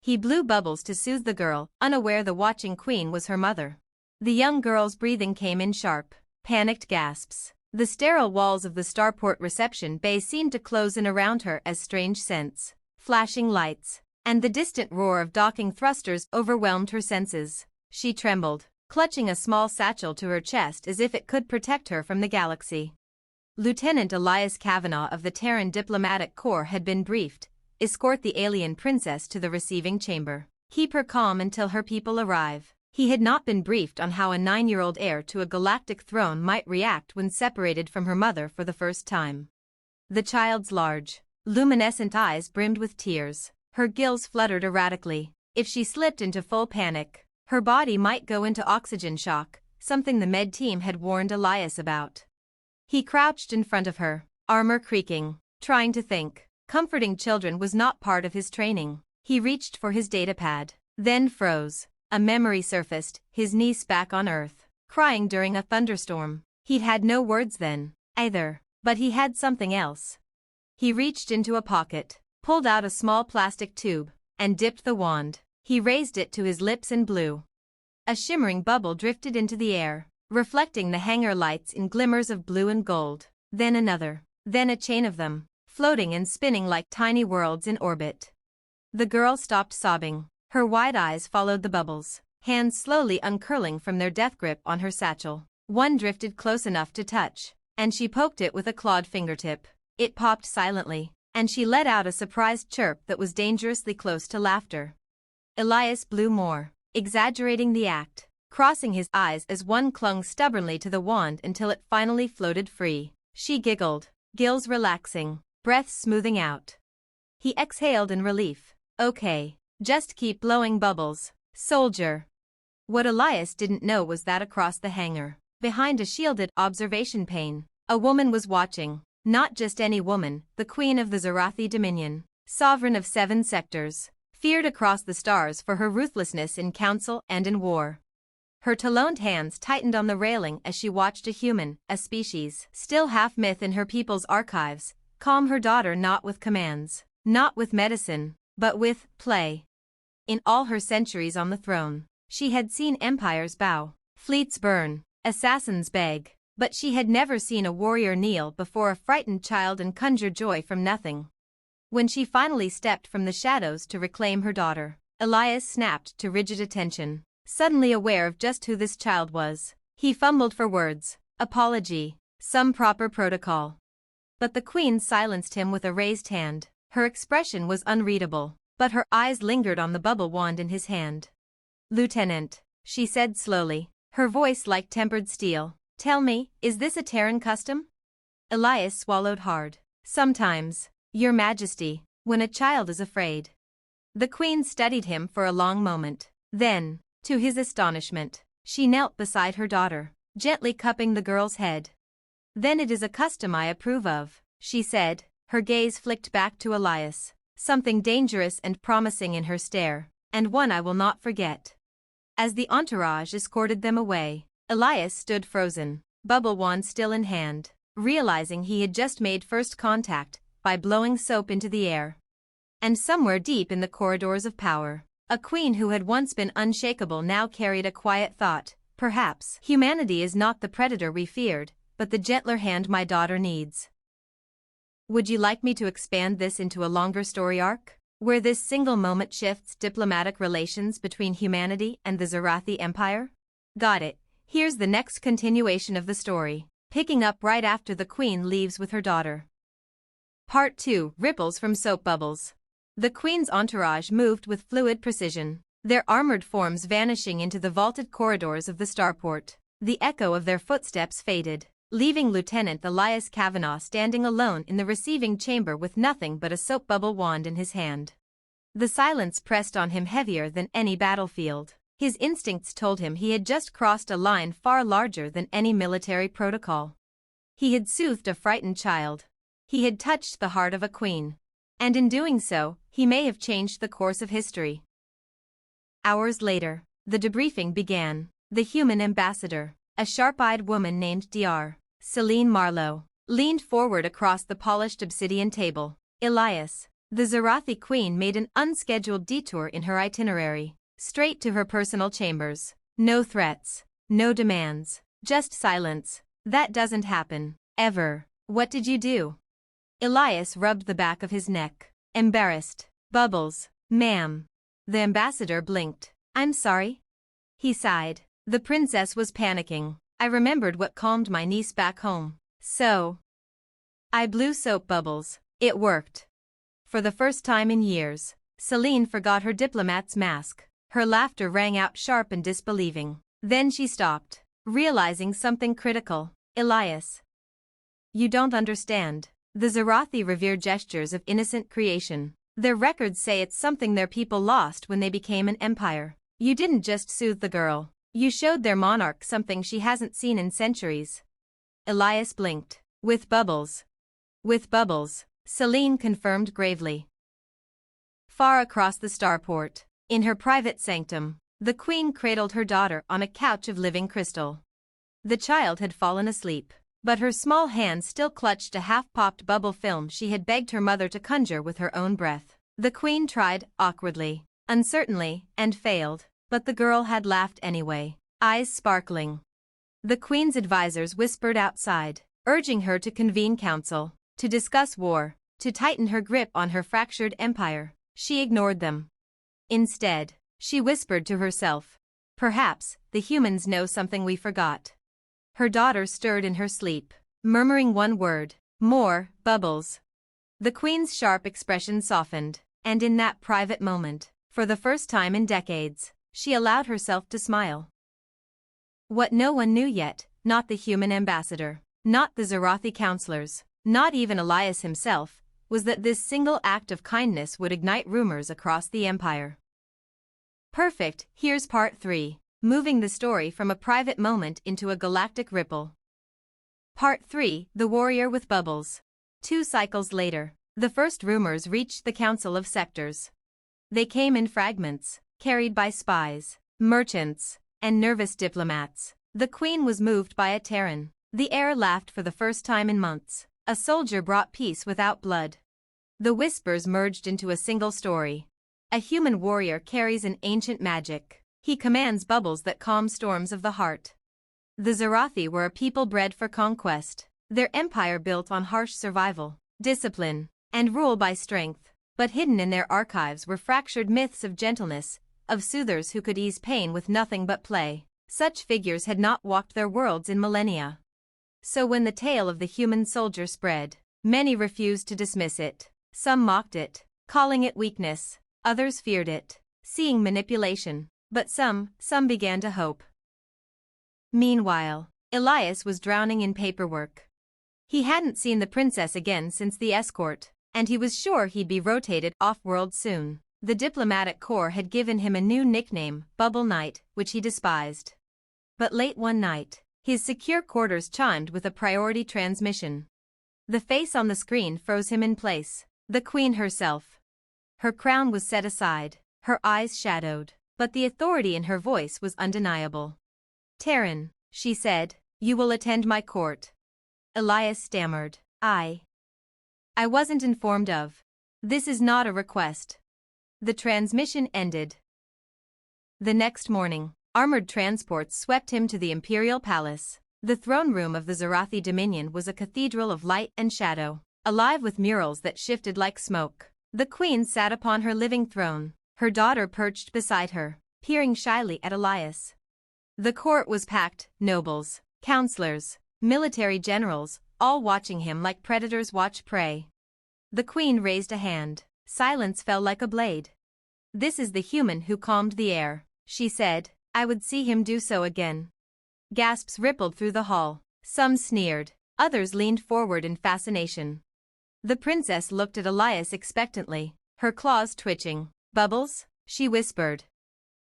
He blew bubbles to soothe the girl, unaware the watching queen was her mother. The young girl's breathing came in sharp, panicked gasps. The sterile walls of the starport reception bay seemed to close in around her as strange scents, flashing lights, and the distant roar of docking thrusters overwhelmed her senses. She trembled, clutching a small satchel to her chest as if it could protect her from the galaxy. Lieutenant Elias Kavanaugh of the Terran Diplomatic Corps had been briefed. Escort the alien princess to the receiving chamber. Keep her calm until her people arrive. He had not been briefed on how a 9-year-old heir to a galactic throne might react when separated from her mother for the first time. The child's large, luminescent eyes brimmed with tears. Her gills fluttered erratically. If she slipped into full panic, her body might go into oxygen shock, something the med team had warned Elias about. He crouched in front of her, armor creaking, trying to think. Comforting children was not part of his training. He reached for his datapad, then froze. A memory surfaced, his niece back on Earth, crying during a thunderstorm. He'd had no words then, either, but he had something else. He reached into a pocket, pulled out a small plastic tube, and dipped the wand. He raised it to his lips and blew. A shimmering bubble drifted into the air, reflecting the hangar lights in glimmers of blue and gold. Then another, then a chain of them, floating and spinning like tiny worlds in orbit. The girl stopped sobbing. Her wide eyes followed the bubbles, hands slowly uncurling from their death grip on her satchel. One drifted close enough to touch, and she poked it with a clawed fingertip. It popped silently, and she let out a surprised chirp that was dangerously close to laughter. Elias blew more, exaggerating the act, crossing his eyes as one clung stubbornly to the wand until it finally floated free. She giggled, gills relaxing, breath smoothing out. He exhaled in relief. Okay, just keep blowing bubbles, soldier. What Elias didn't know was that across the hangar, behind a shielded observation pane, a woman was watching. Not just any woman, the queen of the Zarathi Dominion, sovereign of 7 sectors, feared across the stars for her ruthlessness in council and in war. Her taloned hands tightened on the railing as she watched a human, a species, still half myth in her people's archives, calm her daughter not with commands, not with medicine, but with play. In all her centuries on the throne, she had seen empires bow, fleets burn, assassins beg, but she had never seen a warrior kneel before a frightened child and conjure joy from nothing. When she finally stepped from the shadows to reclaim her daughter, Elias snapped to rigid attention, suddenly aware of just who this child was. He fumbled for words, apology, some proper protocol. But the queen silenced him with a raised hand. Her expression was unreadable, but her eyes lingered on the bubble wand in his hand. Lieutenant, she said slowly, her voice like tempered steel, tell me, is this a Terran custom? Elias swallowed hard. Sometimes, Your Majesty, when a child is afraid. The queen studied him for a long moment. Then, to his astonishment, she knelt beside her daughter, gently cupping the girl's head. Then it is a custom I approve of, she said, her gaze flicked back to Elias, something dangerous and promising in her stare, and one I will not forget. As the entourage escorted them away, Elias stood frozen, bubble wand still in hand, realizing he had just made first contact by blowing soap into the air. And somewhere deep in the corridors of power, a queen who had once been unshakable now carried a quiet thought. Perhaps humanity is not the predator we feared, but the gentler hand my daughter needs. Would you like me to expand this into a longer story arc, where this single moment shifts diplomatic relations between humanity and the Zarathi Empire? Got it. Here's the next continuation of the story, picking up right after the queen leaves with her daughter. Part 2, Ripples from Soap Bubbles. The queen's entourage moved with fluid precision, their armored forms vanishing into the vaulted corridors of the starport. The echo of their footsteps faded, leaving Lieutenant Elias Kavanaugh standing alone in the receiving chamber with nothing but a soap bubble wand in his hand. The silence pressed on him heavier than any battlefield. His instincts told him he had just crossed a line far larger than any military protocol. He had soothed a frightened child. He had touched the heart of a queen. And in doing so, he may have changed the course of history. Hours later, the debriefing began. The human ambassador, a sharp-eyed woman named Dr. Celine Marlowe, leaned forward across the polished obsidian table. Elias, The Zarathi queen made an unscheduled detour in her itinerary, straight to her personal chambers. No threats, no demands, just silence. That doesn't happen, ever. What did you do? Elias rubbed the back of his neck. Embarrassed. Bubbles, ma'am. The ambassador blinked. I'm sorry? He sighed. The princess was panicking. I remembered what calmed my niece back home. So I blew soap bubbles. It worked. For the first time in years, Celine forgot her diplomat's mask. Her laughter rang out sharp and disbelieving. Then she stopped, realizing something critical. Elias. You don't understand. The Zarathi revere gestures of innocent creation. Their records say it's something their people lost when they became an empire. You didn't just soothe the girl. You showed their monarch something she hasn't seen in centuries. Elias blinked. With bubbles. With bubbles, Celine confirmed gravely. Far across the starport, in her private sanctum, the queen cradled her daughter on a couch of living crystal. The child had fallen asleep, but her small hand still clutched a half-popped bubble film she had begged her mother to conjure with her own breath. The queen tried, awkwardly, uncertainly, and failed, but the girl had laughed anyway, eyes sparkling. The queen's advisors whispered outside, urging her to convene council, to discuss war, to tighten her grip on her fractured empire. She ignored them. Instead, she whispered to herself, perhaps the humans know something we forgot. Her daughter stirred in her sleep, murmuring one word, more bubbles. The queen's sharp expression softened, and in that private moment, for the first time in decades, she allowed herself to smile. What no one knew yet, not the human ambassador, not the Zarathi counselors, not even Elias himself, was that this single act of kindness would ignite rumors across the empire. Perfect, here's part 3, moving the story from a private moment into a galactic ripple. Part 3, The Warrior with Bubbles. 2 cycles later, the first rumors reached the Council of Sectors. They came in fragments, carried by spies, merchants, and nervous diplomats. The queen was moved by a Terran. The heir laughed for the first time in months. A soldier brought peace without blood. The whispers merged into a single story. A human warrior carries an ancient magic. He commands bubbles that calm storms of the heart. The Zarathi were a people bred for conquest. Their empire built on harsh survival, discipline, and rule by strength. But hidden in their archives were fractured myths of gentleness, of soothers who could ease pain with nothing but play. Such figures had not walked their worlds in millennia. So when the tale of the human soldier spread, many refused to dismiss it. Some mocked it, calling it weakness. Others feared it, seeing manipulation. But some began to hope. Meanwhile, Elias was drowning in paperwork. He hadn't seen the princess again since the escort, and he was sure he'd be rotated off-world soon. The diplomatic corps had given him a new nickname, Bubble Knight, which he despised. But late one night, his secure quarters chimed with a priority transmission. The face on the screen froze him in place. The queen herself. Her crown was set aside, her eyes shadowed, but the authority in her voice was undeniable. Terran, she said, you will attend my court. Elias stammered. I wasn't informed of. This is not a request. The transmission ended. The next morning, armored transports swept him to the imperial palace. The throne room of the Zarathi Dominion was a cathedral of light and shadow, alive with murals that shifted like smoke. The queen sat upon her living throne, her daughter perched beside her, peering shyly at Elias. The court was packed, nobles, counselors, military generals, all watching him like predators watch prey. The queen raised a hand. Silence fell like a blade. This is the human who calmed the air, she said. I would see him do so again. Gasps rippled through the hall. Some sneered, others leaned forward in fascination. The princess looked at Elias expectantly, her claws twitching. Bubbles? She whispered.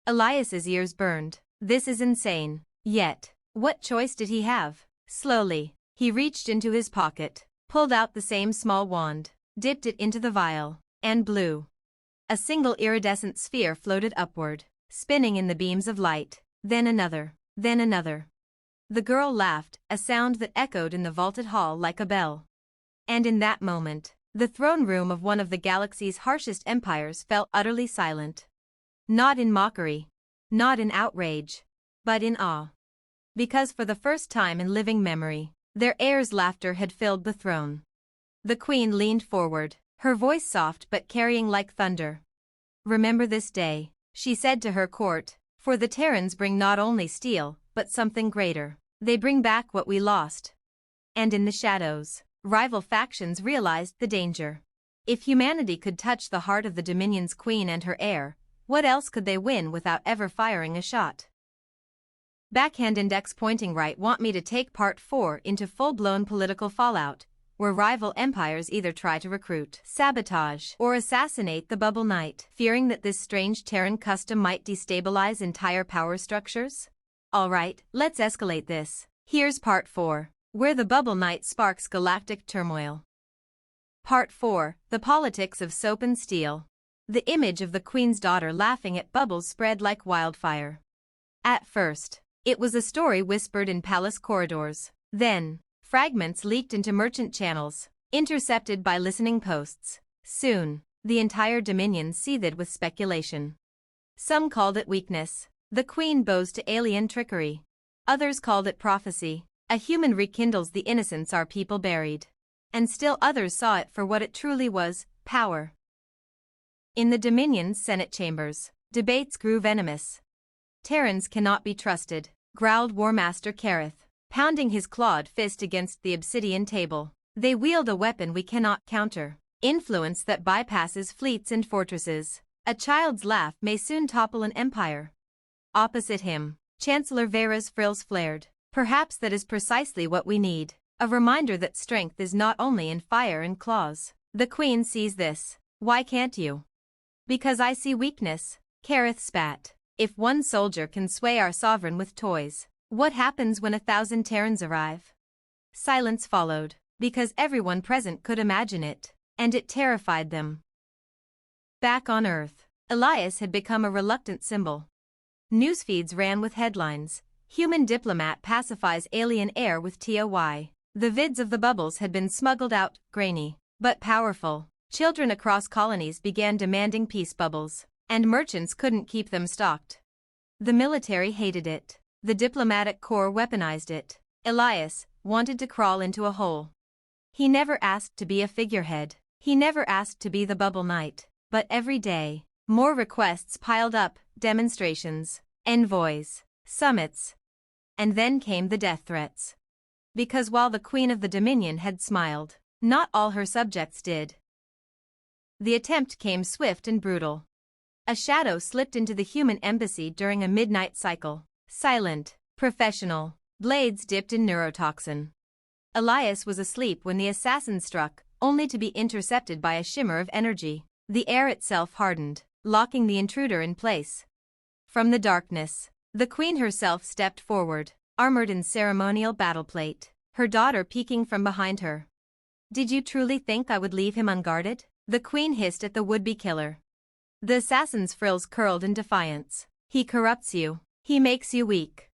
Elias's ears burned. This is insane. Yet, what choice did he have? Slowly, he reached into his pocket, pulled out the same small wand, dipped it into the vial, and blew. A single iridescent sphere floated upward, spinning in the beams of light, then another, then another. The girl laughed, a sound that echoed in the vaulted hall like a bell. And in that moment, The throne room of one of the galaxy's harshest empires fell utterly silent. Not in mockery. Not in outrage. But in awe. Because for the first time in living memory, their heir's laughter had filled the throne. The queen leaned forward, her voice soft but carrying like thunder. "Remember this day," she said to her court, "for the Terrans bring not only steel, but something greater. They bring back what we lost." And in the shadows, rival factions realized the danger. If humanity could touch the heart of the Dominion's queen and her heir, what else could they win without ever firing a shot? Backhand index pointing right want me to take part 4 into full-blown political fallout, where rival empires either try to recruit, sabotage, or assassinate the Bubble Knight, fearing that this strange Terran custom might destabilize entire power structures? Alright, let's escalate this. Here's part 4, where the Bubble Knight sparks galactic turmoil. Part 4, the politics of soap and steel. The image of the Queen's daughter laughing at Bubbles spread like wildfire. At first, it was a story whispered in palace corridors. Then, fragments leaked into merchant channels, intercepted by listening posts. Soon, the entire Dominion seethed with speculation. Some called it weakness. The Queen bows to alien trickery. Others called it prophecy. A human rekindles the innocence our people buried. And still others saw it for what it truly was, power. In the Dominion's Senate chambers, debates grew venomous. Terrans cannot be trusted, growled War Master Kareth, pounding his clawed fist against the obsidian table. They wield a weapon we cannot counter, influence that bypasses fleets and fortresses. A child's laugh may soon topple an empire. Opposite him, Chancellor Vera's frills flared. Perhaps that is precisely what we need. A reminder that strength is not only in fire and claws. The Queen sees this. Why can't you? Because I see weakness, Kareth spat. If one soldier can sway our sovereign with toys, what happens when 1,000 Terrans arrive? Silence followed, because everyone present could imagine it, and it terrified them. Back on Earth, Elias had become a reluctant symbol. Newsfeeds ran with headlines. Human diplomat pacifies alien heir with TOY. The vids of the bubbles had been smuggled out, grainy, but powerful. Children across colonies began demanding peace bubbles, and merchants couldn't keep them stocked. The military hated it. The diplomatic corps weaponized it. Elias wanted to crawl into a hole. He never asked to be a figurehead. He never asked to be the Bubble Knight. But every day, more requests piled up, demonstrations, envoys, summits. And then came the death threats. Because while the Queen of the Dominion had smiled, not all her subjects did. The attempt came swift and brutal. A shadow slipped into the human embassy during a midnight cycle. Silent, professional, blades dipped in neurotoxin. Elias was asleep when the assassin struck, only to be intercepted by a shimmer of energy. The air itself hardened, locking the intruder in place. From the darkness, the Queen herself stepped forward, armored in ceremonial battleplate, her daughter peeking from behind her. "Did you truly think I would leave him unguarded?" the Queen hissed at the would-be killer. The assassin's frills curled in defiance. "He corrupts you. He makes you weak."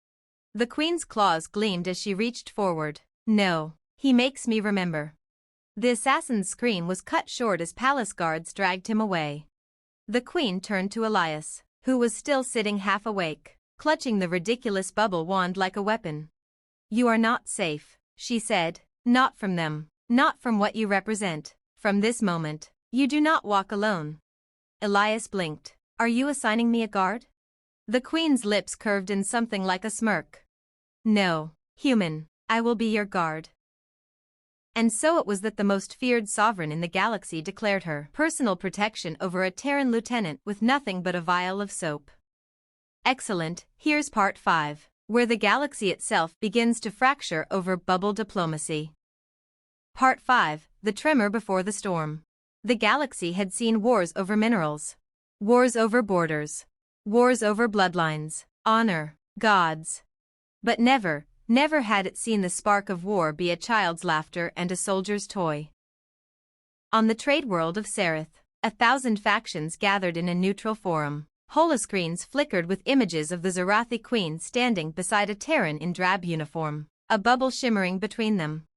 The Queen's claws gleamed as she reached forward. "No, he makes me remember." The assassin's scream was cut short as palace guards dragged him away. The Queen turned to Elias, who was still sitting half awake, clutching the ridiculous bubble wand like a weapon. "You are not safe," she said. "Not from them, not from what you represent. From this moment, you do not walk alone." Elias blinked. "Are you assigning me a guard?" The Queen's lips curved in something like a smirk. "No, human, I will be your guard." And so it was that the most feared sovereign in the galaxy declared her personal protection over a Terran lieutenant with nothing but a vial of soap. Excellent, here's part 5, where the galaxy itself begins to fracture over bubble diplomacy. Part 5, the tremor before the storm. The galaxy had seen wars over minerals, wars over borders, wars over bloodlines, honor, gods. But never had it seen the spark of war be a child's laughter and a soldier's toy. On the trade world of Sereth, 1,000 factions gathered in a neutral forum. Holoscreens flickered with images of the Zarathi Queen standing beside a Terran in drab uniform, a bubble shimmering between them.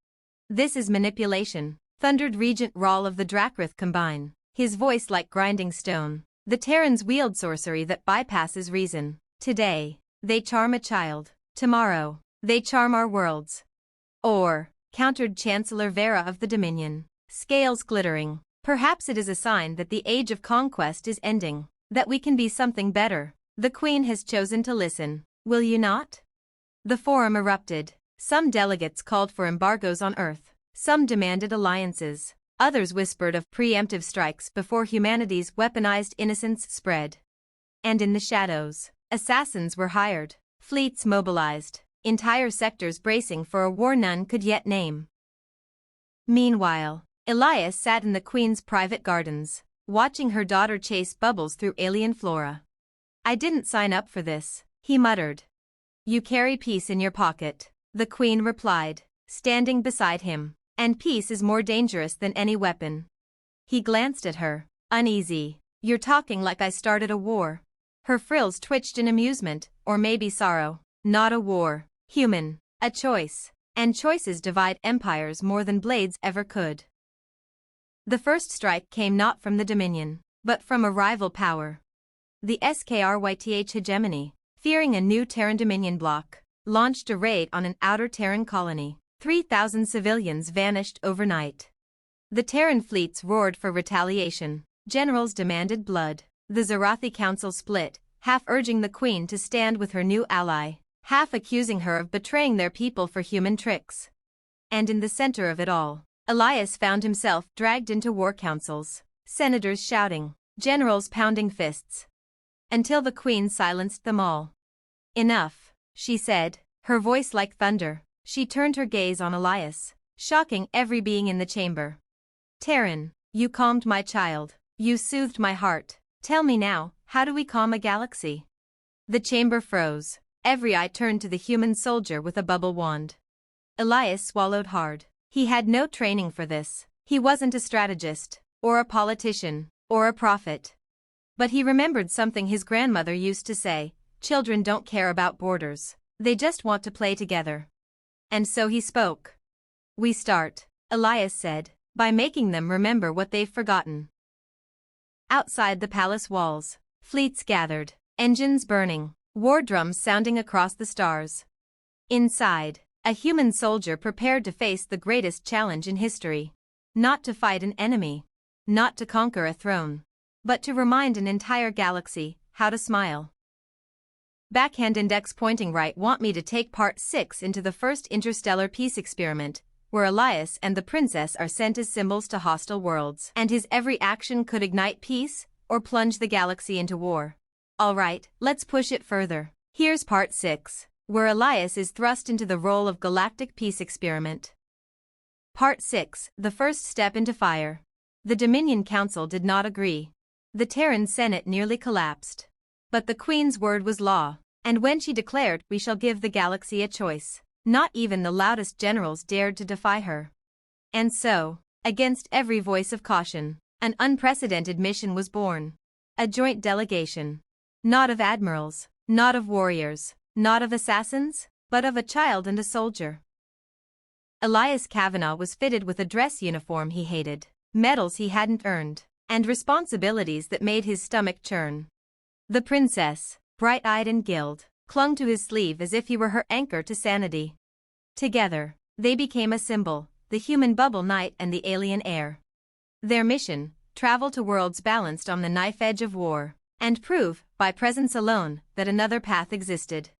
"This is manipulation," thundered Regent Rahl of the Drakrith combine, his voice like grinding stone. The Terrans wield sorcery that bypasses reason. Today, they charm a child. Tomorrow, they charm our worlds. Or, countered Chancellor Vera of the Dominion, scales glittering. Perhaps it is a sign that the age of conquest is ending, that we can be something better. The Queen has chosen to listen. Will you not? The forum erupted. Some delegates called for embargoes on Earth. Some demanded alliances. Others whispered of preemptive strikes before humanity's weaponized innocence spread. And in the shadows, assassins were hired, fleets mobilized, entire sectors bracing for a war none could yet name. Meanwhile, Elias sat in the Queen's private gardens, watching her daughter chase bubbles through alien flora. "I didn't sign up for this," he muttered. "You carry peace in your pocket," the Queen replied, standing beside him. "And peace is more dangerous than any weapon." He glanced at her, uneasy. "You're talking like I started a war." Her frills twitched in amusement, or maybe sorrow. "Not a war. Human. A choice. And choices divide empires more than blades ever could." The first strike came not from the Dominion, but from a rival power. The Skryth hegemony, fearing a new Terran Dominion bloc, launched a raid on an outer Terran colony. 3,000 civilians vanished overnight. The Terran fleets roared for retaliation. Generals demanded blood. The Zarathi Council split, half urging the Queen to stand with her new ally, half accusing her of betraying their people for human tricks. And in the center of it all, Elias found himself dragged into war councils, senators shouting, generals pounding fists. Until the Queen silenced them all. "Enough," she said, her voice like thunder. She turned her gaze on Elias, shocking every being in the chamber. "Terran, you calmed my child. You soothed my heart. Tell me now, how do we calm a galaxy?" The chamber froze. Every eye turned to the human soldier with a bubble wand. Elias swallowed hard. He had no training for this. He wasn't a strategist, or a politician, or a prophet. But he remembered something his grandmother used to say: "Children don't care about borders. They just want to play together." And so he spoke. "We start," Elias said, "by making them remember what they've forgotten." Outside the palace walls, fleets gathered, engines burning, war drums sounding across the stars. Inside, a human soldier prepared to face the greatest challenge in history. Not to fight an enemy, not to conquer a throne, but to remind an entire galaxy how to smile. Backhand index pointing right. Want me to take part 6 into the first interstellar peace experiment, where Elias and the princess are sent as symbols to hostile worlds, and his every action could ignite peace or plunge the galaxy into war. All right, let's push it further. Here's part 6, where Elias is thrust into the role of galactic peace experiment. Part 6, the first step into fire. The Dominion Council did not agree. The Terran Senate nearly collapsed. But the Queen's word was law. And when she declared, "We shall give the galaxy a choice," not even the loudest generals dared to defy her. And so, against every voice of caution, an unprecedented mission was born. A joint delegation. Not of admirals, not of warriors, not of assassins, but of a child and a soldier. Elias Kavanaugh was fitted with a dress uniform he hated, medals he hadn't earned, and responsibilities that made his stomach churn. The princess, bright-eyed and gilled, clung to his sleeve as if he were her anchor to sanity. Together, they became a symbol, the human bubble night and the alien air. Their mission, travel to worlds balanced on the knife edge of war, and prove, by presence alone, that another path existed.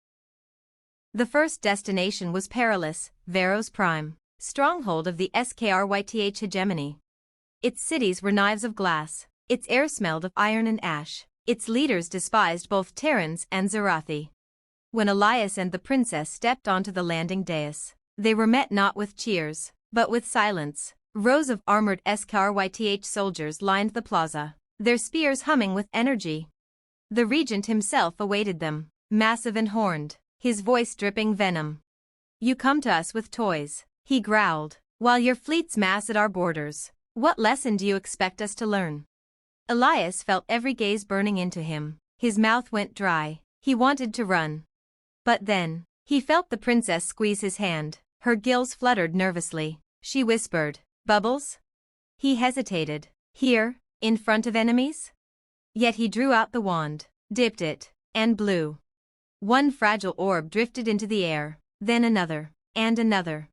The first destination was perilous, Veros Prime, stronghold of the Skryth hegemony. Its cities were knives of glass, its air smelled of iron and ash. Its leaders despised both Terrans and Zarathi. When Elias and the princess stepped onto the landing dais, they were met not with cheers, but with silence. Rows of armored Skryth soldiers lined the plaza, their spears humming with energy. The regent himself awaited them, massive and horned, his voice dripping venom. "You come to us with toys," he growled, "while your fleets mass at our borders. What lesson do you expect us to learn?" Elias felt every gaze burning into him. His mouth went dry. He wanted to run. But then, he felt the princess squeeze his hand. Her gills fluttered nervously. She whispered, "Bubbles, He hesitated. Here, in front of enemies? Yet he drew out the wand, dipped it, and blew. One fragile orb drifted into the air, then another, and another.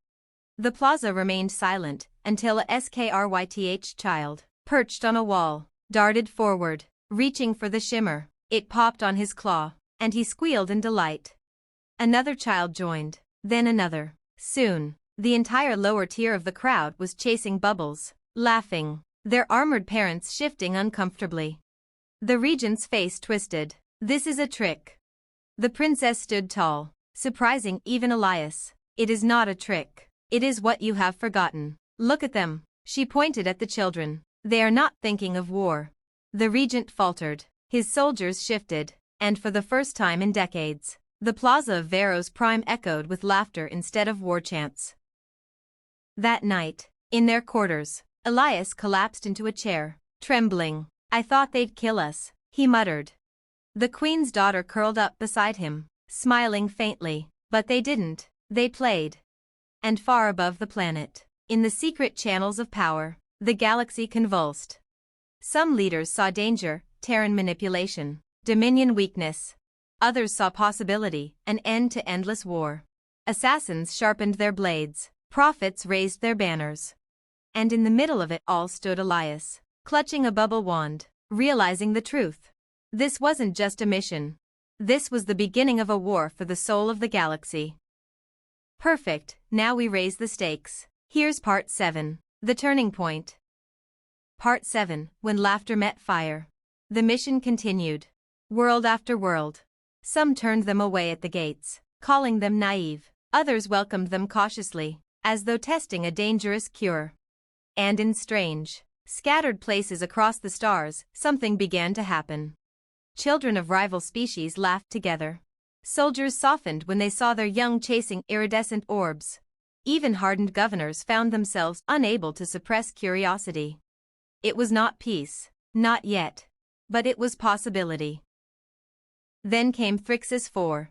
The plaza remained silent until a skryth child, perched on a wall, darted forward, reaching for the shimmer. It popped on his claw, and he squealed in delight. Another child joined, then another. Soon, the entire lower tier of the crowd was chasing bubbles, laughing, their armored parents shifting uncomfortably. The regent's face twisted. This is a trick. The princess stood tall, surprising even Elias. It is not a trick. It is what you have forgotten. Look at them. She pointed at the children. They are not thinking of war. The regent faltered. His soldiers shifted, and for the first time in decades, the plaza of Veros Prime echoed with laughter instead of war chants. That night, in their quarters, Elias collapsed into a chair, trembling. I thought they'd kill us, he muttered. The queen's daughter curled up beside him, smiling faintly, but they didn't, they played. And far above the planet, in the secret channels of power, the galaxy convulsed. Some leaders saw danger, Terran manipulation, Dominion weakness. Others saw possibility, an end to endless war. Assassins sharpened their blades, prophets raised their banners. And in the middle of it all stood Elias, clutching a bubble wand, realizing the truth. This wasn't just a mission. This was the beginning of a war for the soul of the galaxy. Perfect, now we raise the stakes. Here's part 7, the turning point. Part 7, when laughter met fire. The mission continued. World after world. Some turned them away at the gates, calling them naive. Others welcomed them cautiously, as though testing a dangerous cure. And in strange, scattered places across the stars, something began to happen. Children of rival species laughed together. Soldiers softened when they saw their young chasing iridescent orbs. Even hardened governors found themselves unable to suppress curiosity. It was not peace, not yet. But it was possibility. Then came Thrixis 4.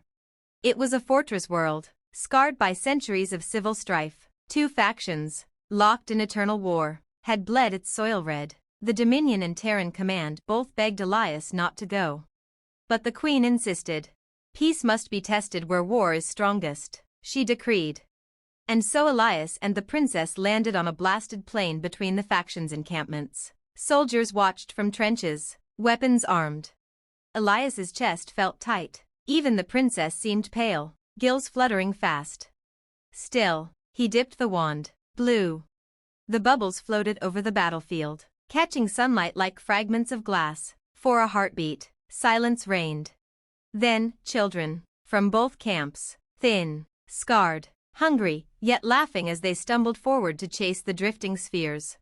It was a fortress world, scarred by centuries of civil strife. Two factions, locked in eternal war, had bled its soil red. The Dominion and Terran command both begged Elias not to go. But the queen insisted. Peace must be tested where war is strongest, she decreed. And so Elias and the princess landed on a blasted plain between the factions' encampments. Soldiers watched from trenches, weapons armed. Elias's chest felt tight. Even the princess seemed pale, gills fluttering fast. Still, he dipped the wand, blew. The bubbles floated over the battlefield, catching sunlight like fragments of glass. For a heartbeat, silence reigned. Then, children, from both camps, thin, scarred, hungry, yet laughing as they stumbled forward to chase the drifting spheres.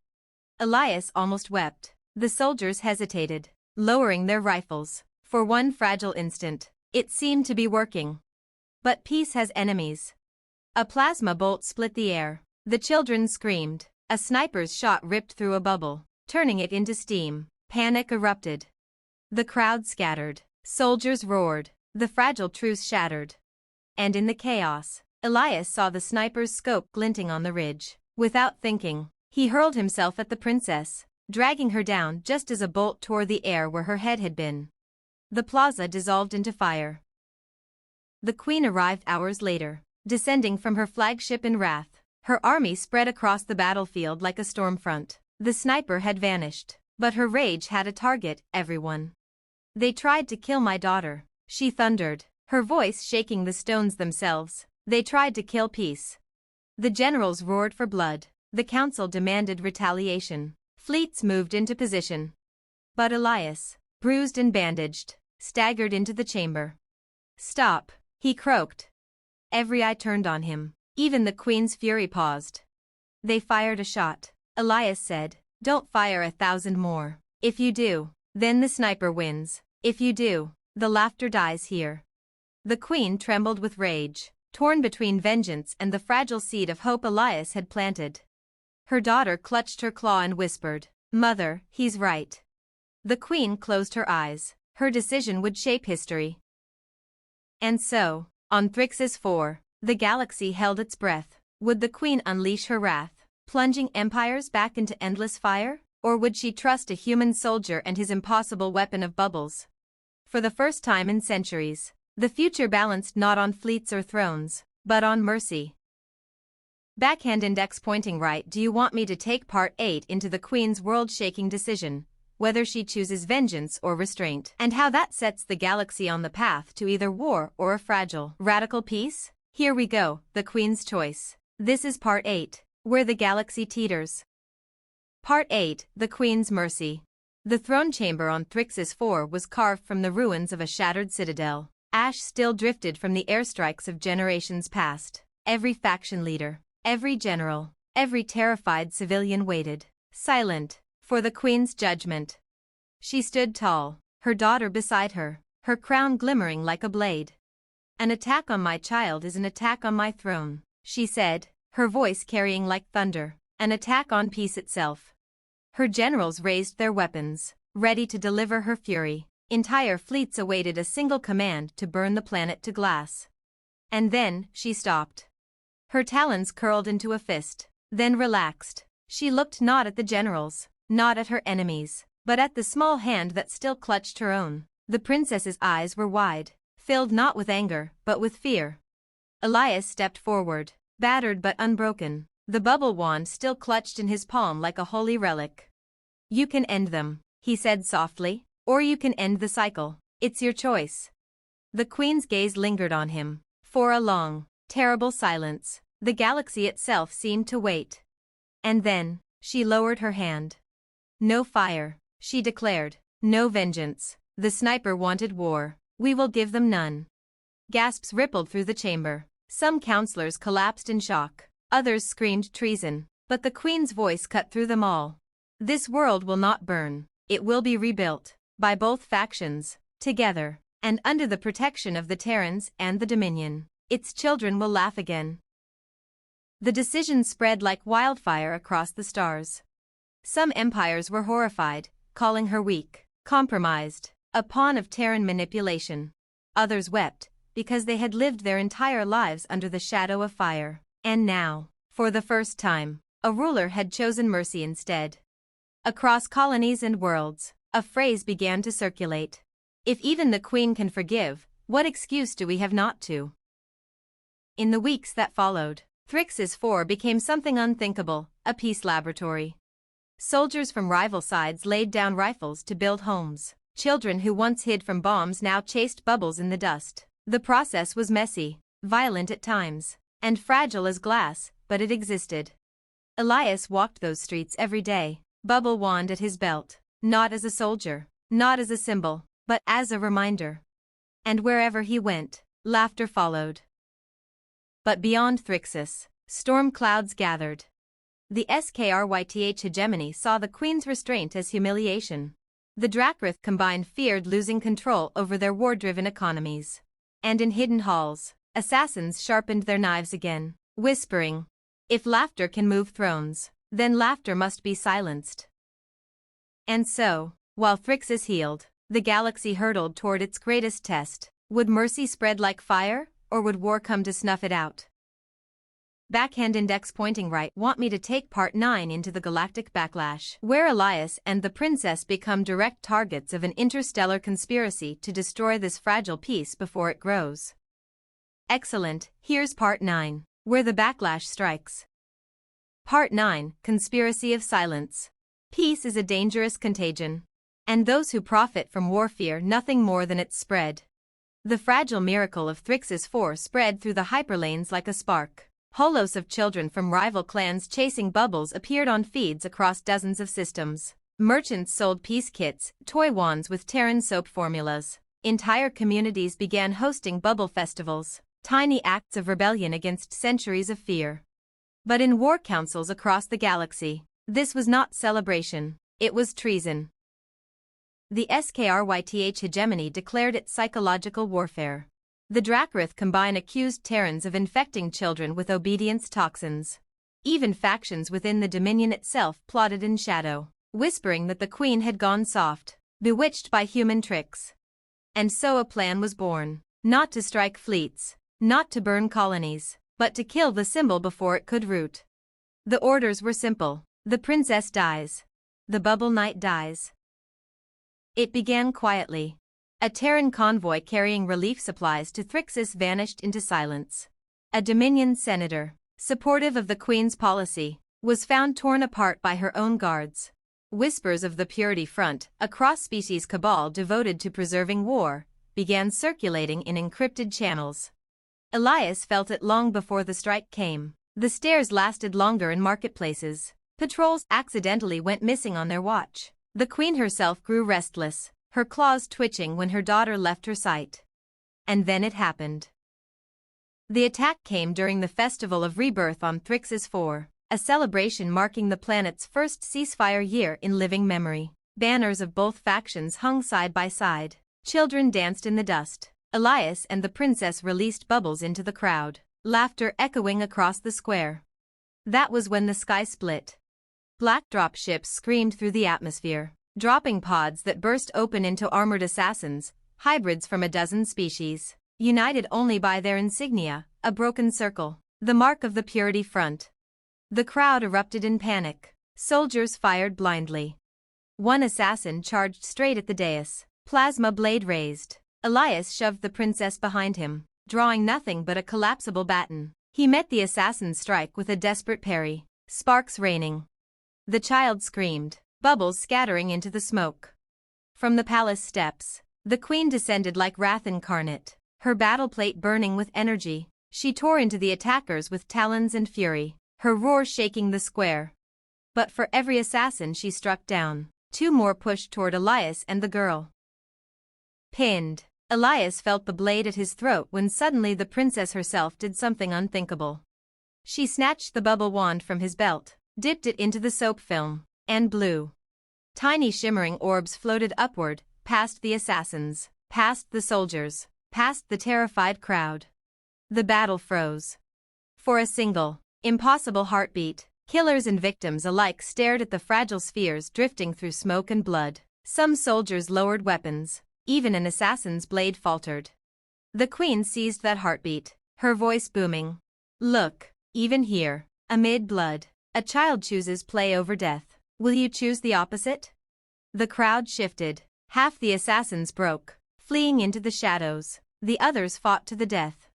Elias almost wept. The soldiers hesitated, lowering their rifles. For one fragile instant, it seemed to be working. But peace has enemies. A plasma bolt split the air. The children screamed. A sniper's shot ripped through a bubble, turning it into steam. Panic erupted. The crowd scattered. Soldiers roared. The fragile truce shattered. And in the chaos, Elias saw the sniper's scope glinting on the ridge. Without thinking, he hurled himself at the princess, dragging her down just as a bolt tore the air where her head had been. The plaza dissolved into fire. The queen arrived hours later, descending from her flagship in wrath. Her army spread across the battlefield like a storm front. The sniper had vanished, but her rage had a target: everyone. They tried to kill my daughter, she thundered, her voice shaking the stones themselves. They tried to kill peace. The generals roared for blood. The council demanded retaliation. Fleets moved into position. But Elias, bruised and bandaged, staggered into the chamber. Stop, he croaked. Every eye turned on him. Even the queen's fury paused. They fired a shot. Elias said, "Don't fire 1,000 more. If you do, then the sniper wins. If you do, the laughter dies here." The queen trembled with rage, torn between vengeance and the fragile seed of hope Elias had planted. Her daughter clutched her claw and whispered, "Mother, he's right." The queen closed her eyes. Her decision would shape history. And so, on Thrixis 4, the galaxy held its breath. Would the queen unleash her wrath, Plunging empires back into endless fire? Or would she trust a human soldier and his impossible weapon of bubbles? For the first time in centuries, the future balanced not on fleets or thrones, but on mercy. Backhand index pointing right. Do you want me to take part 8 into the Queen's world-shaking decision, whether she chooses vengeance or restraint, and how that sets the galaxy on the path to either war or a fragile, radical peace? Here we go, the Queen's choice. This is part 8, where the galaxy teeters. Part 8, the Queen's mercy. The throne chamber on Thrixis IV was carved from the ruins of a shattered citadel. Ash still drifted from the airstrikes of generations past. Every faction leader, every general, every terrified civilian waited, silent, for the Queen's judgment. She stood tall, her daughter beside her, her crown glimmering like a blade. "An attack on my child is an attack on my throne," she said, her voice carrying like thunder, "an attack on peace itself." Her generals raised their weapons, ready to deliver her fury. Entire fleets awaited a single command to burn the planet to glass. And then, she stopped. Her talons curled into a fist, then relaxed. She looked not at the generals, not at her enemies, but at the small hand that still clutched her own. The princess's eyes were wide, filled not with anger, but with fear. Elias stepped forward, battered but unbroken, the bubble wand still clutched in his palm like a holy relic. "You can end them," he said softly, "or you can end the cycle. It's your choice." The Queen's gaze lingered on him. For a long, terrible silence, the galaxy itself seemed to wait. And then, she lowered her hand. "No fire," she declared. "No vengeance. The sniper wanted war. We will give them none." Gasps rippled through the chamber. Some counselors collapsed in shock. Others screamed treason. But the Queen's voice cut through them all. "This world will not burn. It will be rebuilt. By both factions, together, and under the protection of the Terrans and the Dominion. Its children will laugh again." The decision spread like wildfire across the stars. Some empires were horrified, calling her weak, compromised, a pawn of Terran manipulation. Others wept, because they had lived their entire lives under the shadow of fire. And now, for the first time, a ruler had chosen mercy instead. Across colonies and worlds, a phrase began to circulate. "If even the Queen can forgive, what excuse do we have not to?" In the weeks that followed, Thrixis IV became something unthinkable, a peace laboratory. Soldiers from rival sides laid down rifles to build homes. Children who once hid from bombs now chased bubbles in the dust. The process was messy, violent at times, and fragile as glass, but it existed. Elias walked those streets every day, bubble wand at his belt, not as a soldier, not as a symbol, but as a reminder. And wherever he went, laughter followed. But beyond Thrixis, storm clouds gathered. The Skryth hegemony saw the Queen's restraint as humiliation. The Drakrith combined feared losing control over their war-driven economies. And in hidden halls, assassins sharpened their knives again, whispering, "If laughter can move thrones, then laughter must be silenced." And so, while Thrixis healed, the galaxy hurtled toward its greatest test. Would mercy spread like fire, or would war come to snuff it out? Backhand index pointing right. Want me to take part 9 into the galactic backlash, where Elias and the princess become direct targets of an interstellar conspiracy to destroy this fragile peace before it grows. Excellent, here's part 9, where the backlash strikes. Part 9, Conspiracy of Silence. Peace is a dangerous contagion. And those who profit from war fear nothing more than its spread. The fragile miracle of Thrixis IV spread through the hyperlanes like a spark. Holos of children from rival clans chasing bubbles appeared on feeds across dozens of systems. Merchants sold peace kits, toy wands with Terran soap formulas. Entire communities began hosting bubble festivals, tiny acts of rebellion against centuries of fear. But in war councils across the galaxy, this was not celebration, it was treason. The Skryth hegemony declared it psychological warfare. The Drakrith combine accused Terrans of infecting children with obedience toxins. Even factions within the Dominion itself plotted in shadow, whispering that the Queen had gone soft, bewitched by human tricks. And so a plan was born, not to strike fleets, not to burn colonies, but to kill the symbol before it could root. The orders were simple. The princess dies. The bubble knight dies. It began quietly. A Terran convoy carrying relief supplies to Thrixis vanished into silence. A Dominion senator, supportive of the Queen's policy, was found torn apart by her own guards. Whispers of the Purity Front, a cross-species cabal devoted to preserving war, began circulating in encrypted channels. Elias felt it long before the strike came. The stares lasted longer in marketplaces. Patrols accidentally went missing on their watch. The Queen herself grew restless, her claws twitching when her daughter left her sight. And then it happened. The attack came during the Festival of Rebirth on Thrixis 4, a celebration marking the planet's first ceasefire year in living memory. Banners of both factions hung side by side. Children danced in the dust. Elias and the princess released bubbles into the crowd, laughter echoing across the square. That was when the sky split. Black drop ships screamed through the atmosphere, dropping pods that burst open into armored assassins, hybrids from a dozen species, united only by their insignia, a broken circle, the mark of the Purity Front. The crowd erupted in panic. Soldiers fired blindly. One assassin charged straight at the dais, plasma blade raised. Elias shoved the princess behind him, drawing nothing but a collapsible baton. He met the assassin's strike with a desperate parry, sparks raining. The child screamed, bubbles scattering into the smoke. From the palace steps, the Queen descended like wrath incarnate, her battle plate burning with energy. She tore into the attackers with talons and fury, her roar shaking the square. But for every assassin she struck down, two more pushed toward Elias and the girl. Pinned. Elias felt the blade at his throat when suddenly the princess herself did something unthinkable. She snatched the bubble wand from his belt, dipped it into the soap film, and blew. Tiny shimmering orbs floated upward, past the assassins, past the soldiers, past the terrified crowd. The battle froze. For a single, impossible heartbeat, killers and victims alike stared at the fragile spheres drifting through smoke and blood. Some soldiers lowered weapons. Even an assassin's blade faltered. The Queen seized that heartbeat, her voice booming. Look, even here, amid blood, a child chooses play over death. Will you choose the opposite? The crowd shifted. Half the assassins broke, fleeing into the shadows. The others fought to the death.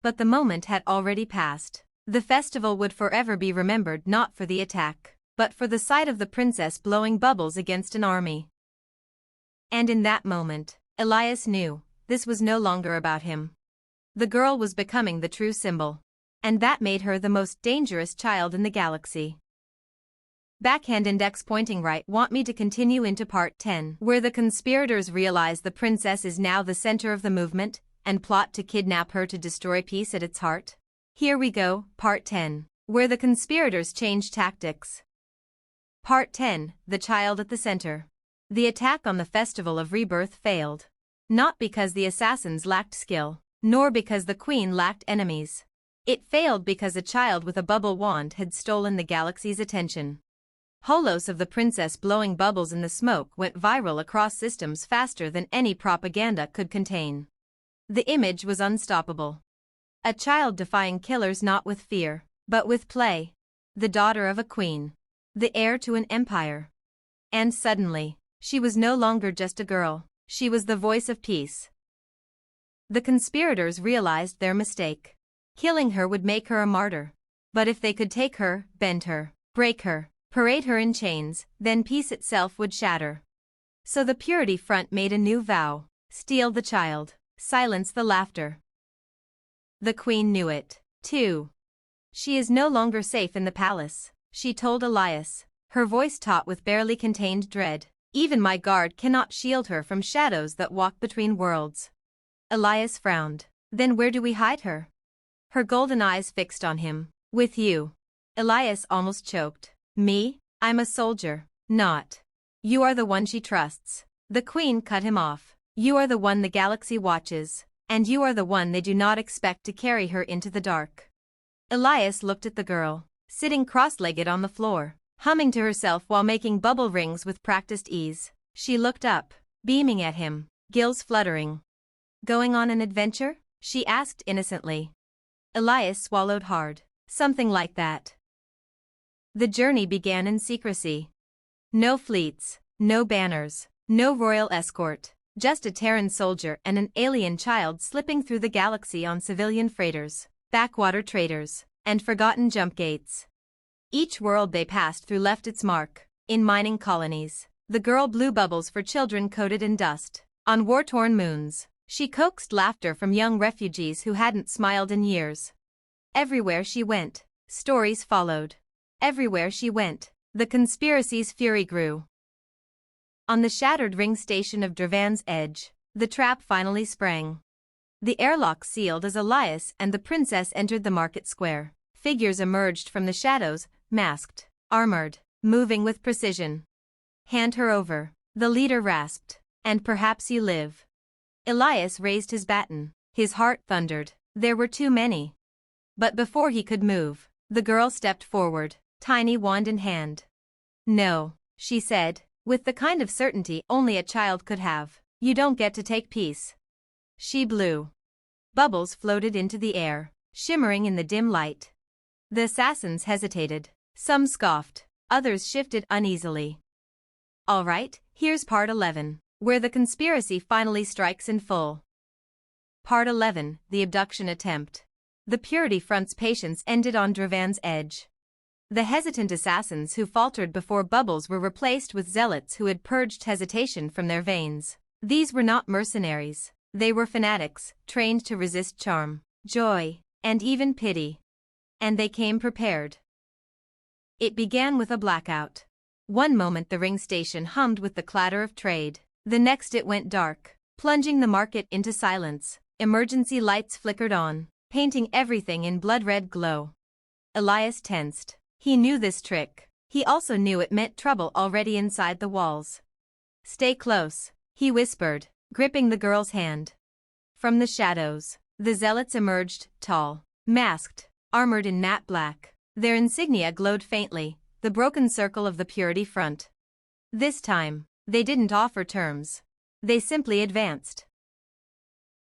But the moment had already passed. The festival would forever be remembered not for the attack, but for the sight of the princess blowing bubbles against an army. And in that moment, Elias knew, this was no longer about him. The girl was becoming the true symbol. And that made her the most dangerous child in the galaxy. Backhand index pointing right. Want me to continue into part 10, where the conspirators realize the princess is now the center of the movement, and plot to kidnap her to destroy peace at its heart? Here we go, part 10, where the conspirators change tactics. Part 10, the child at the center. The attack on the Festival of Rebirth failed. Not because the assassins lacked skill, nor because the Queen lacked enemies. It failed because a child with a bubble wand had stolen the galaxy's attention. Holos of the princess blowing bubbles in the smoke went viral across systems faster than any propaganda could contain. The image was unstoppable. A child defying killers not with fear, but with play. The daughter of a queen. The heir to an empire. And suddenly, she was no longer just a girl, she was the voice of peace. The conspirators realized their mistake. Killing her would make her a martyr. But if they could take her, bend her, break her, parade her in chains, then peace itself would shatter. So the Purity Front made a new vow: steal the child, silence the laughter. The Queen knew it, too. She is no longer safe in the palace, she told Elias, her voice taut with barely contained dread. Even my guard cannot shield her from shadows that walk between worlds. Elias frowned. Then where do we hide her? Her golden eyes fixed on him. With you. Elias almost choked. Me? I'm a soldier. Not. You are the one she trusts. The Queen cut him off. You are the one the galaxy watches, and you are the one they do not expect to carry her into the dark. Elias looked at the girl, sitting cross-legged on the floor, humming to herself while making bubble rings with practiced ease. She looked up, beaming at him, gills fluttering. Going on an adventure? She asked innocently. Elias swallowed hard. Something like that. The journey began in secrecy. No fleets, no banners, no royal escort, just a Terran soldier and an alien child slipping through the galaxy on civilian freighters, backwater traders, and forgotten jump gates. Each world they passed through left its mark. In mining colonies, the girl blew bubbles for children coated in dust. On war-torn moons, she coaxed laughter from young refugees who hadn't smiled in years. Everywhere she went, stories followed. Everywhere she went, the conspiracy's fury grew. On the shattered ring station of Dravan's Edge, the trap finally sprang. The airlock sealed as Elias and the princess entered the market square. Figures emerged from the shadows, masked, armored, moving with precision. "Hand her over," the leader rasped, "and perhaps you live." Elias raised his baton. His heart thundered. There were too many. But before he could move, the girl stepped forward, tiny wand in hand. "No," she said, with the kind of certainty only a child could have. "You don't get to take peace." She blew. Bubbles floated into the air, shimmering in the dim light. The assassins hesitated. Some scoffed, others shifted uneasily. All right, here's part 11, where the conspiracy finally strikes in full. Part 11, the abduction attempt. The Purity Front's patience ended on Dravan's Edge. The hesitant assassins who faltered before Bubbles were replaced with zealots who had purged hesitation from their veins. These were not mercenaries. They were fanatics, trained to resist charm, joy, and even pity. And they came prepared. It began with a blackout. One moment the ring station hummed with the clatter of trade. The next it went dark, plunging the market into silence. Emergency lights flickered on, painting everything in blood-red glow. Elias tensed. He knew this trick. He also knew it meant trouble already inside the walls. "Stay close," he whispered, gripping the girl's hand. From the shadows, the zealots emerged, tall, masked, armored in matte black. Their insignia glowed faintly, the broken circle of the Purity Front. This time, they didn't offer terms. They simply advanced.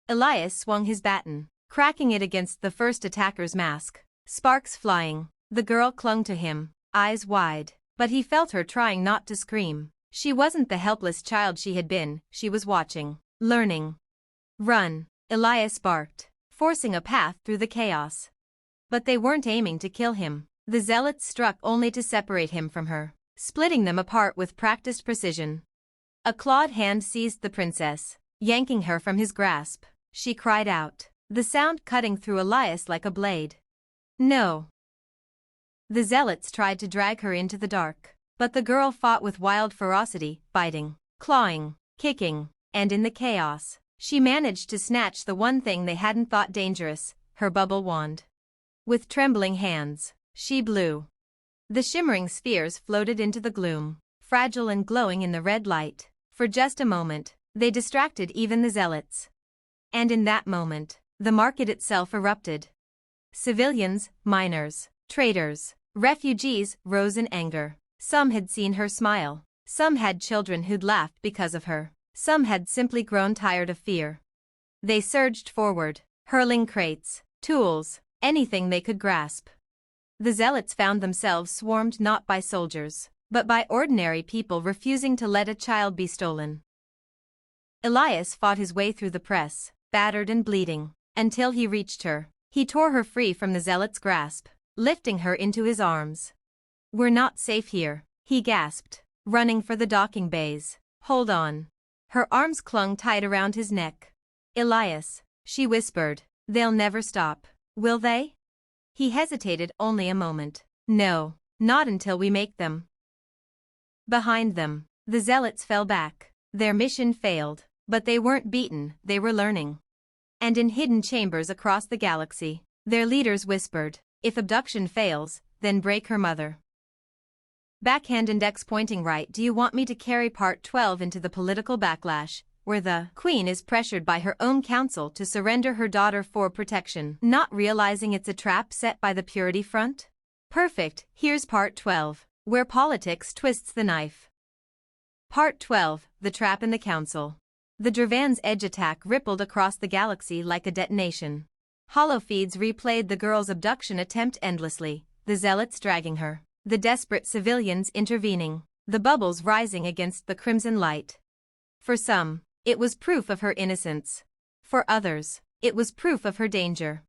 Elias swung his baton, cracking it against the first attacker's mask. Sparks flying, the girl clung to him, eyes wide, but he felt her trying not to scream. She wasn't the helpless child she had been, she was watching, learning. "Run," Elias barked, forcing a path through the chaos. But they weren't aiming to kill him. The zealots struck only to separate him from her, splitting them apart with practiced precision. A clawed hand seized the princess, yanking her from his grasp. She cried out, the sound cutting through Elias like a blade. "No." The zealots tried to drag her into the dark, but the girl fought with wild ferocity, biting, clawing, kicking, and in the chaos, she managed to snatch the one thing they hadn't thought dangerous, her bubble wand. With trembling hands, she blew. The shimmering spheres floated into the gloom, fragile and glowing in the red light. For just a moment, they distracted even the zealots. And in that moment, the market itself erupted. Civilians, miners, traders, refugees rose in anger. Some had seen her smile. Some had children who'd laughed because of her. Some had simply grown tired of fear. They surged forward, hurling crates, tools, anything they could grasp. The zealots found themselves swarmed not by soldiers, but by ordinary people refusing to let a child be stolen. Elias fought his way through the press, battered and bleeding, until he reached her. He tore her free from the zealot's grasp, lifting her into his arms. "We're not safe here," he gasped, running for the docking bays. "Hold on." Her arms clung tight around his neck. "Elias," she whispered, "they'll never stop, will they?" He hesitated only a moment. "No, not until we make them." Behind them, the zealots fell back. Their mission failed, but they weren't beaten, they were learning. And in hidden chambers across the galaxy, their leaders whispered, "If abduction fails, then break her mother." Backhand index pointing right. Do you want me to carry part 12 into the political backlash, where the Queen is pressured by her own council to surrender her daughter for protection, not realizing it's a trap set by the Purity Front? Perfect, here's part 12, where politics twists the knife. Part 12, the trap in the council. The Dravan's Edge attack rippled across the galaxy like a detonation. Holofeeds replayed the girl's abduction attempt endlessly, the zealots dragging her, the desperate civilians intervening, the bubbles rising against the crimson light. For some, it was proof of her innocence. For others, it was proof of her danger.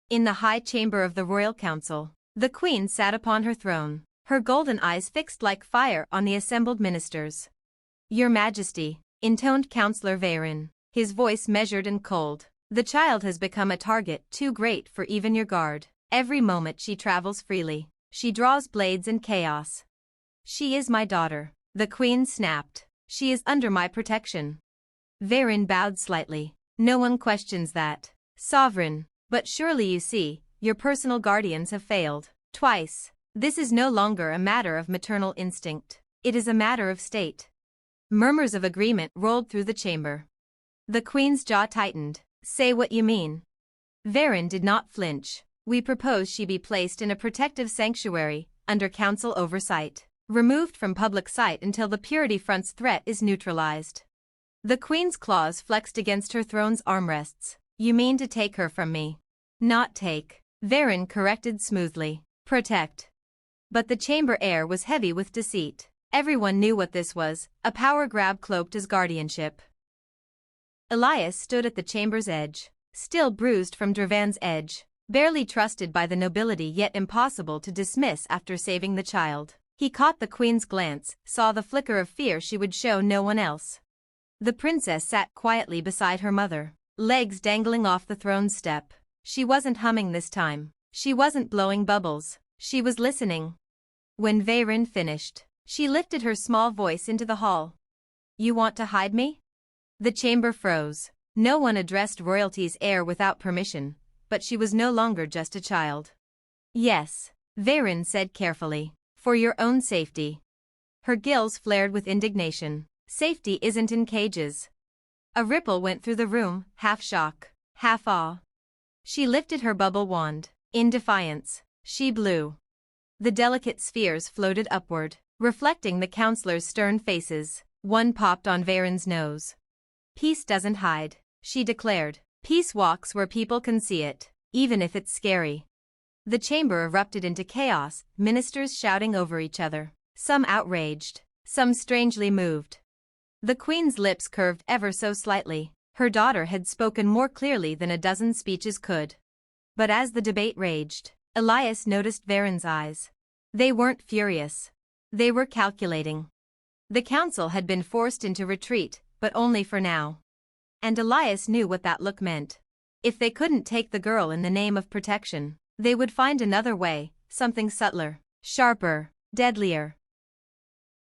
In the high chamber of the royal council, the queen sat upon her throne, her golden eyes fixed like fire on the assembled ministers. "Your Majesty," intoned Councillor Veyron, his voice measured and cold, "the child has become a target too great for even your guard. Every moment she travels freely. She draws blades and chaos." "She is my daughter," the queen snapped. "She is under my protection." Veyron bowed slightly. "No one questions that, Sovereign. But surely you see, your personal guardians have failed. Twice. This is no longer a matter of maternal instinct. It is a matter of state." Murmurs of agreement rolled through the chamber. The queen's jaw tightened. "Say what you mean." Veyron did not flinch. "We propose she be placed in a protective sanctuary, under council oversight, removed from public sight until the Purity Front's threat is neutralized." The queen's claws flexed against her throne's armrests. "You mean to take her from me?" "Not take," Veyron corrected smoothly. "Protect." But the chamber air was heavy with deceit. Everyone knew what this was, a power grab cloaked as guardianship. Elias stood at the chamber's edge, still bruised from Dravan's edge, barely trusted by the nobility yet impossible to dismiss after saving the child. He caught the queen's glance, saw the flicker of fear she would show no one else. The princess sat quietly beside her mother, legs dangling off the throne step. She wasn't humming this time. She wasn't blowing bubbles. She was listening. When Veyron finished, she lifted her small voice into the hall. "You want to hide me?" The chamber froze. No one addressed royalty's heir without permission, but she was no longer just a child. "Yes," Veyron said carefully, "for your own safety." Her gills flared with indignation. "Safety isn't in cages." A ripple went through the room, half shock, half awe. She lifted her bubble wand. In defiance, she blew. The delicate spheres floated upward, reflecting the councillors' stern faces. One popped on Veyron's nose. "Peace doesn't hide," she declared. "Peace walks where people can see it, even if it's scary." The chamber erupted into chaos, ministers shouting over each other, some outraged, some strangely moved. The queen's lips curved ever so slightly. Her daughter had spoken more clearly than a dozen speeches could. But as the debate raged, Elias noticed Veyron's eyes. They weren't furious. They were calculating. The council had been forced into retreat, but only for now. And Elias knew what that look meant. If they couldn't take the girl in the name of protection, they would find another way, something subtler, sharper, deadlier.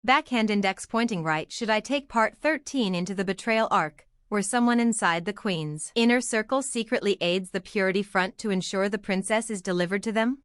Backhand index pointing right. Should I take part 13 into the betrayal arc, where someone inside the queen's inner circle secretly aids the Purity Front to ensure the princess is delivered to them?